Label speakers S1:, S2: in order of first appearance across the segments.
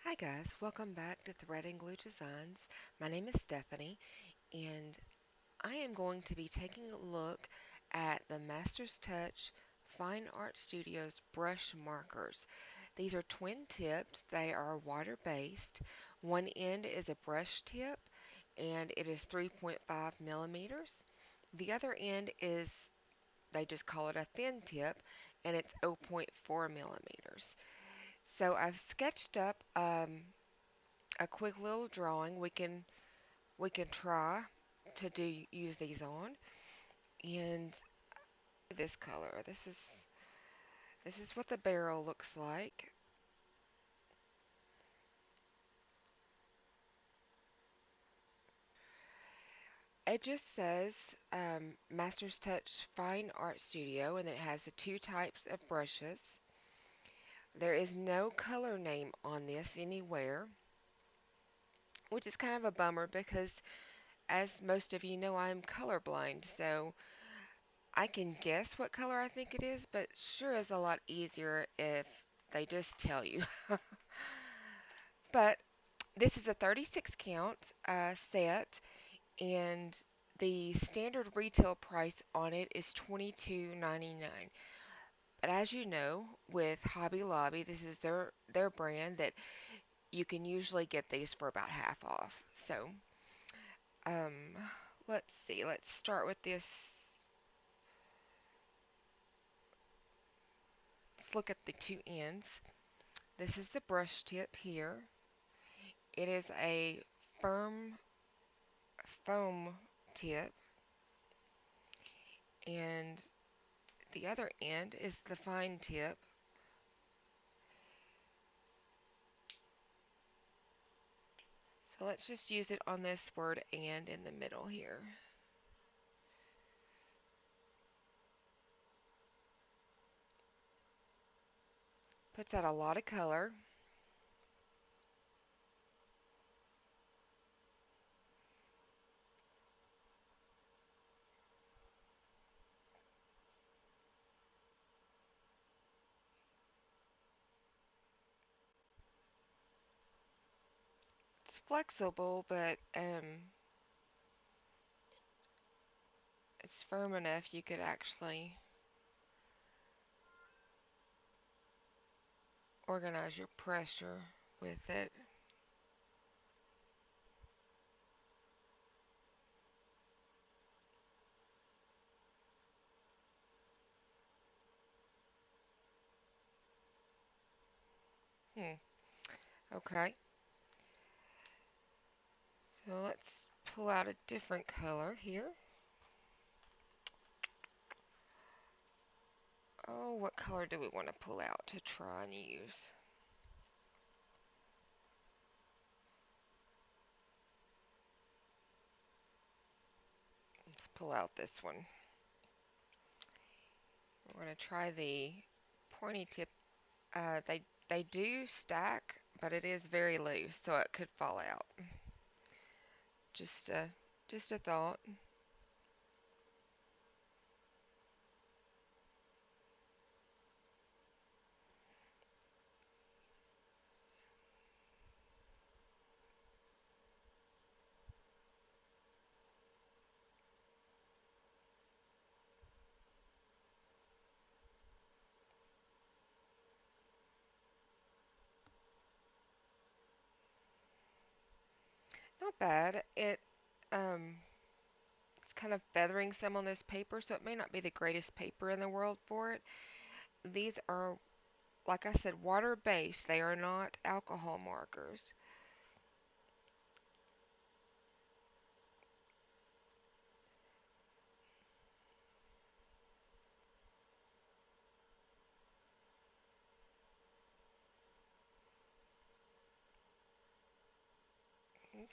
S1: Hi guys, welcome back to Thread and Glue Designs. My name is Stephanie and I am going to be taking a look at the Master's Touch Fine Art Studios brush markers. These are twin tipped, they are water based. One end is a brush tip and it is 3.5 millimeters. The other end is, they just call it a thin tip, and it's zero point 0.4 millimeters. So I've sketched up a quick little drawing we can try to use these on, and this color, this is what the barrel looks like. It just says Master's Touch Fine Art Studio, and it has the two types of brushes. There is no color name on this anywhere, which is kind of a bummer because, as most of you know, I'm colorblind, so I can guess what color I think it is, but sure is a lot easier if they just tell you. But this is a 36 count set, and the standard retail price on it is $22.99. But as you know, with Hobby Lobby, this is their brand that you can usually get these for about half off. So, um, let's see. Let's start with this. Let's look at the two ends. This is the brush tip here. It is a firm foam tip, and the other end is the fine tip. So let's just use it on this word "and" in the middle here. Puts out a lot of color. It's flexible, but it's firm enough you could actually organize your pressure with it. Okay, so let's pull out a different color here. Oh, what color do we want to pull out to try and use? Let's pull out this one. We're going to try the pointy tip. They do stack, but it is very loose, so it could fall out. Just a just a thought. Not bad. It's kind of feathering some on this paper, so it may not be the greatest paper in the world for it. These are, like I said, water-based. They are not alcohol markers.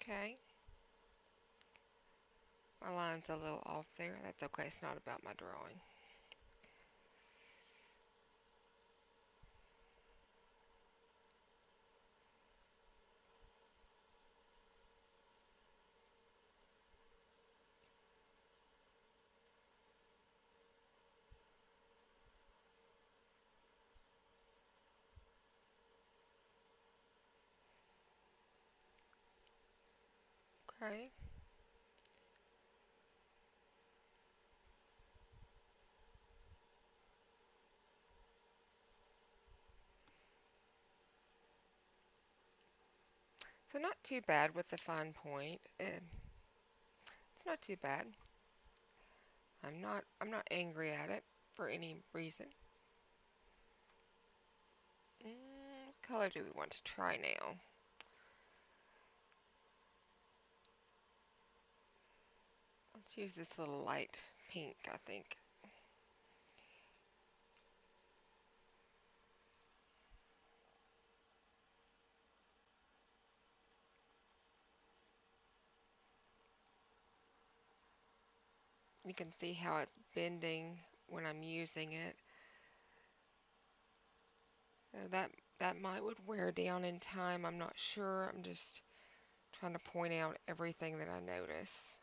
S1: Okay. My line's a little off there. That's okay. It's not about my drawing. Okay. So not too bad with the fine point. It's not too bad. I'm not angry at it for any reason. What color do we want to try now? Let's use this little light pink, I think. You can see how it's bending when I'm using it. So that might would wear down in time. I'm not sure. I'm just trying to point out everything that I notice.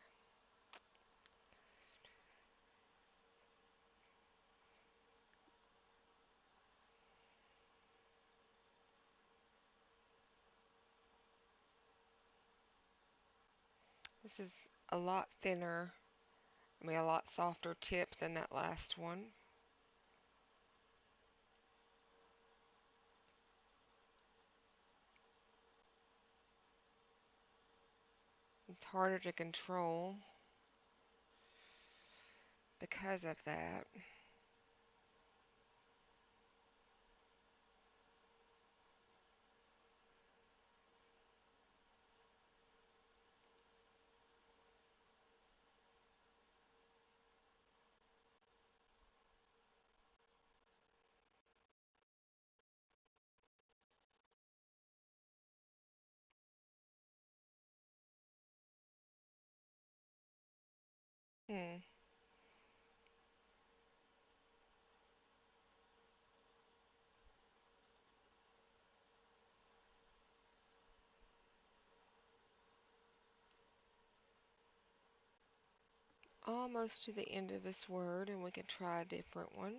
S1: This is a lot thinner, I mean a lot softer tip than that last one. It's harder to control because of that. Hmm. Almost to the end of this word, and we can try a different one.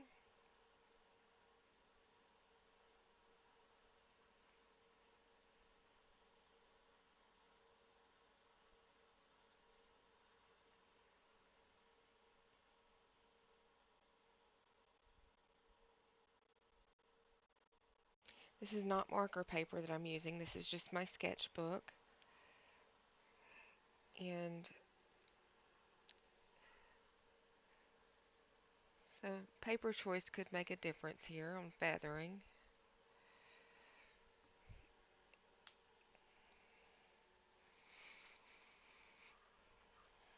S1: This is not marker paper that I'm using. This is just my sketchbook. And so paper choice could make a difference here on feathering.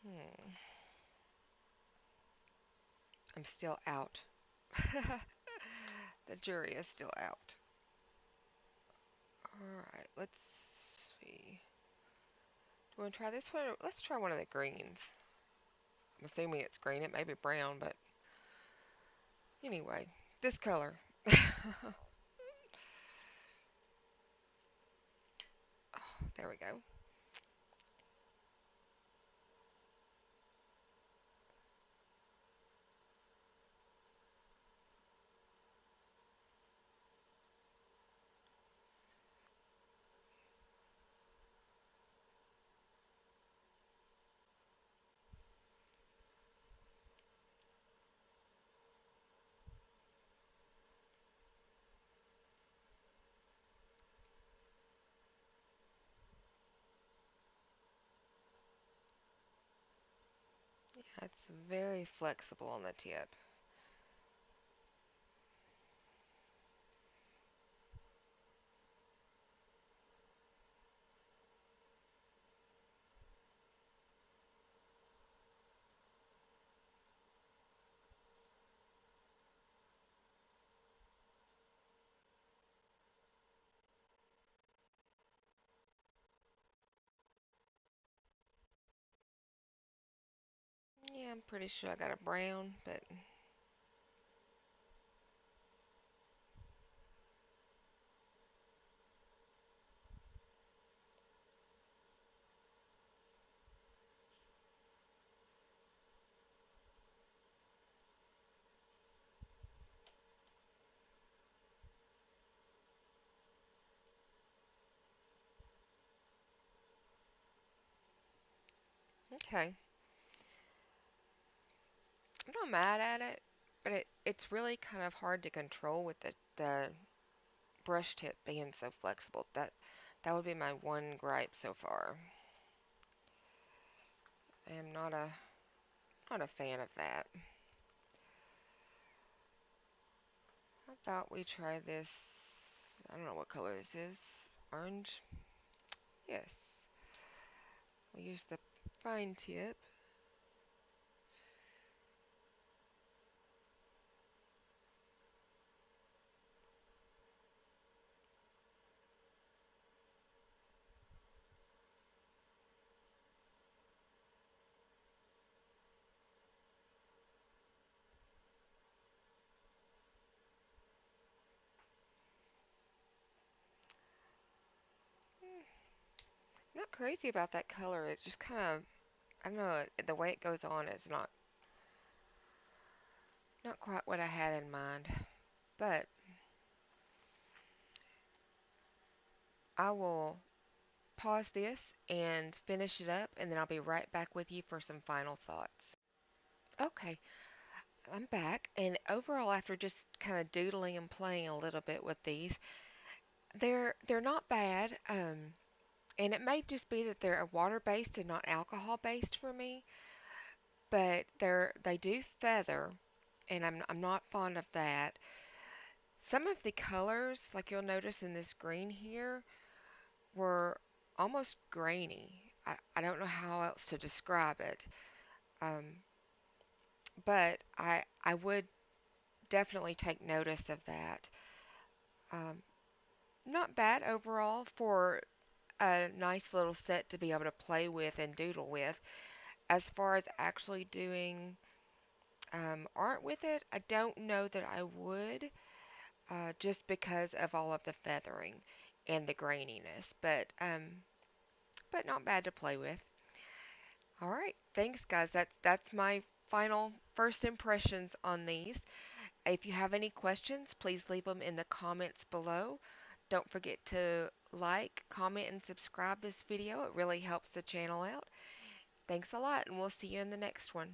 S1: Hmm. I'm still out. The jury is still out. Alright, let's see. Do you want to try this one? Let's try one of the greens. I'm assuming it's green. It may be brown, but anyway, this color. Oh, there we go. Yeah, it's very flexible on the tip. Yeah, I'm pretty sure I got a brown, but Okay. I'm not mad at it, but it's really kind of hard to control with the brush tip being so flexible. That would be my one gripe so far. I am not a fan of that. How about we try this? I don't know what color this is. Orange? Yes. We'll use the fine tip. I'm not crazy about that color. It just kind of, I don't know, the way it goes on is not quite what I had in mind. But I will pause this and finish it up, and then I'll be right back with you for some final thoughts. Okay, I'm back, and overall, after just kind of doodling and playing a little bit with these, they're not bad. And it may just be that they're water based and not alcohol based for me, but they do feather, and I'm not fond of that. Some of the colors, like you'll notice in this green here, were almost grainy. I don't know how else to describe it. Um, but I would definitely take notice of that. Um, Not bad overall for a nice little set to be able to play with and doodle with. As far as actually doing art with it, I don't know that I would, just because of all of the feathering and the graininess. But not bad to play with. All right, thanks guys. That's my final first impressions on these. If you have any questions, please leave them in the comments below. Don't forget to like, comment, and subscribe this video. It really helps the channel out. Thanks a lot, and we'll see you in the next one.